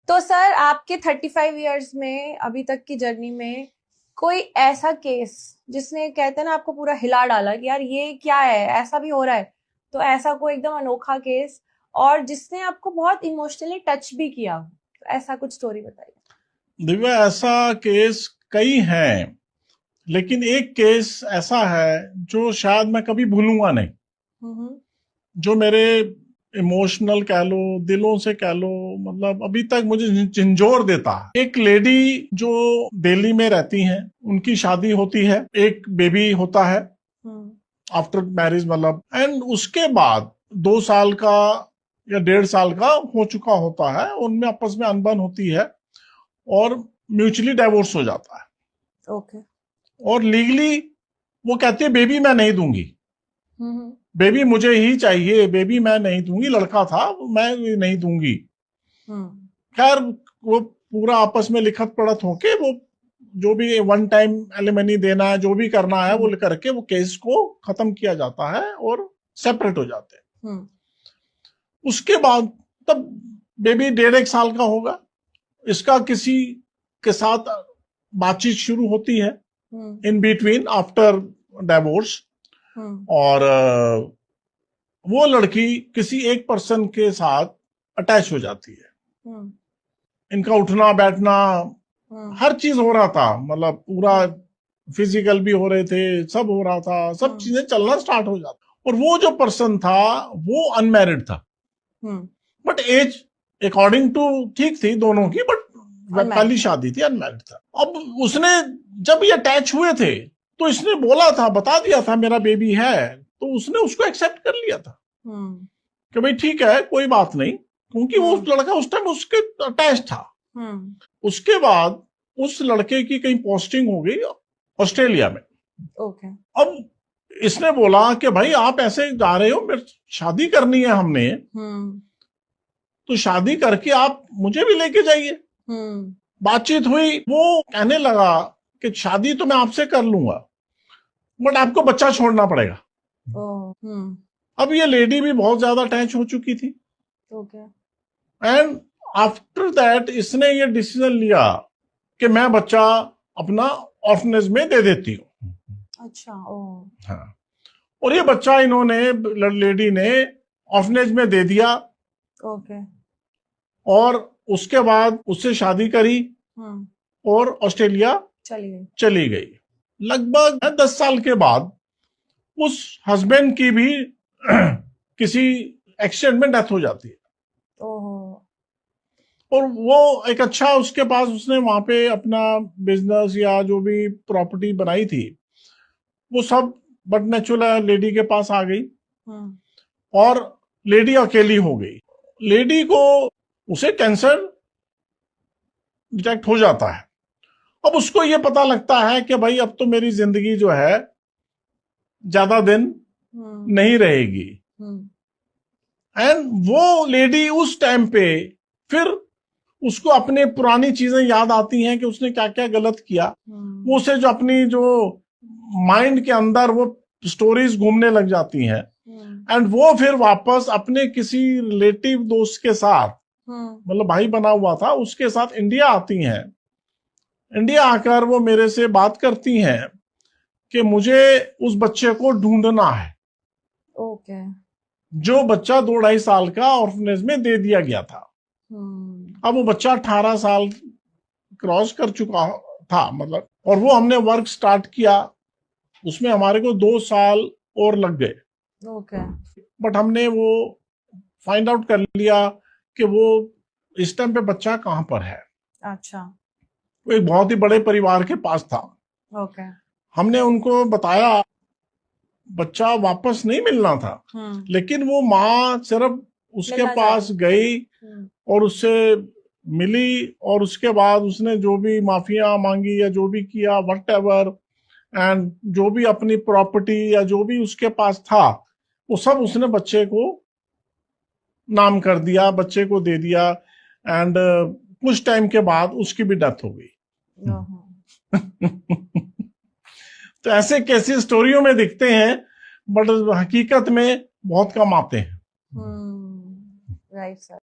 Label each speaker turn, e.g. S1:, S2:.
S1: तो सर आपके 35 इयर्स में अभी तक की जर्नी में कोई ऐसा केस जिसने कहते हैं ना आपको पूरा हिला डाला कि यार ये क्या है, ऐसा भी हो रहा है, तो ऐसा कोई एकदम अनोखा केस और जिसने आपको बहुत इमोशनली टच भी किया हो, तो ऐसा कुछ स्टोरी बताइए।
S2: दिव्या, ऐसा केस कई हैं, लेकिन एक केस ऐसा है जो शायद मैं कभी भूलूंगा नहीं।
S1: हम्म।
S2: जो मेरे इमोशनल कह लो, दिलों से कह लो, मतलब अभी तक मुझे झंझोर देता है। एक लेडी जो दिल्ली में रहती हैं, उनकी शादी होती है, एक बेबी होता है
S1: हम्म।
S2: आफ्टर मैरिज, मतलब एंड उसके बाद 2 साल का या 1.5 साल का हो चुका होता है, उनमें आपस में अनबन होती है और म्यूचुअली डाइवोर्स हो जाता है।
S1: ओके।
S2: और लीगली वो कहती है बेबी मैं नहीं दूंगी,
S1: हम्म।
S2: बेबी मुझे ही चाहिए, बेबी मैं नहीं दूंगी, लड़का था मैं नहीं दूंगी।
S1: हम्म।
S2: खैर, वो पूरा आपस में लिखत पढ़त होके वो जो भी वन टाइम एलिमनी देना है, जो भी करना है, वो करके वो केस को खत्म किया जाता है और सेपरेट हो जाते हैं।
S1: हम्म।
S2: उसके बाद तब बेबी 1.5 1 साल का होगा, इसका किसी के साथ बातचीत शुरू होती है इन बिटवीन आफ्टर डाइवोर्स। और वो लड़की किसी एक पर्सन के साथ अटैच हो जाती है। इनका उठना बैठना हर चीज हो रहा था, मतलब पूरा फिजिकल भी हो रहे थे, सब हो रहा था, सब चीजें चलना स्टार्ट हो जाता। और वो जो पर्सन था वो अनमैरिड था, बट एज अकॉर्डिंग टू ठीक थी दोनों की, बट पहली शादी थी, अनमैरिड था। अब उसने जब ये अटैच हुए थे तो इसने बोला था, बता दिया था मेरा बेबी है, तो उसने उसको एक्सेप्ट कर लिया था कि भाई ठीक है, कोई बात नहीं, क्योंकि वो लड़का उस टाइम उसके अटैच था। उसके बाद उस लड़के की कहीं पोस्टिंग हो गई ऑस्ट्रेलिया में।
S1: ओके।
S2: अब इसने बोला कि भाई आप ऐसे जा रहे हो, मेरे शादी करनी है हमने, तो शादी करके आप मुझे भी लेके जाइए। बातचीत हुई, वो कहने लगा कि शादी तो मैं आपसे कर लूंगा, बट आपको बच्चा छोड़ना पड़ेगा। अब ये लेडी भी बहुत ज्यादा अटैच हो चुकी थी। एंड आफ्टर दैट इसने ये डिसीजन लिया कि मैं बच्चा अपना ऑर्फनेज में दे देती हूँ।
S1: अच्छा।
S2: हाँ, और ये बच्चा इन्होंने, लेडी ने ऑर्फनेज में दे दिया।
S1: ओके।
S2: और उसके बाद उससे शादी करी और ऑस्ट्रेलिया चली गई। लगभग 10 साल के बाद उस हस्बैंड की भी किसी एक्सीडेंट में डेथ हो जाती है। और वो एक अच्छा, उसके पास उसने वहां पे अपना बिजनेस या जो भी प्रॉपर्टी बनाई थी वो सब, बट नेचुरल लेडी के पास आ गई और लेडी अकेली हो गई। लेडी को उसे कैंसर डिटेक्ट हो जाता है। अब उसको ये पता लगता है कि भाई अब तो मेरी जिंदगी जो है ज्यादा दिन नहीं रहेगी। एंड वो लेडी उस टाइम पे फिर उसको अपने पुरानी चीजें याद आती हैं कि उसने क्या क्या गलत किया। वो उसे जो अपनी जो माइंड के अंदर वो स्टोरीज घूमने लग जाती हैं। एंड वो फिर वापस अपने किसी रिलेटिव दोस्त के साथ, मतलब भाई बना हुआ था, उसके साथ इंडिया आती हैं। इंडिया आकर वो मेरे से बात करती हैं कि मुझे उस बच्चे को ढूंढना है।
S1: ओके।
S2: जो बच्चा 2 2.5 साल का ऑर्फनेज में दे दिया गया था। अब वो बच्चा 18 साल क्रॉस कर चुका था, मतलब, और वो हमने वर्क स्टार्ट किया, उसमें हमारे को 2 साल और लग गए।
S1: ओके।
S2: बट हमने वो फाइंड आउट कर लिया कि वो इस टाइम पे बच्चा कहाँ पर है।
S1: अच्छा।
S2: वो एक बहुत ही बड़े परिवार के पास था।
S1: ओके।
S2: हमने उनको बताया, बच्चा वापस नहीं मिलना था, लेकिन वो माँ सिर्फ उसके पास गई और उससे मिली, और उसके बाद उसने जो भी माफिया मांगी या जो भी किया, वट एवर, एंड जो भी अपनी प्रॉपर्टी या जो भी उसके पास था वो सब उसने बच्चे को नाम कर दिया, बच्चे को दे दिया। एंड कुछ टाइम के बाद उसकी भी डेथ हो गई। तो ऐसे केसेस स्टोरियों में दिखते हैं, बट हकीकत में बहुत कम आते हैं।
S1: Right sir.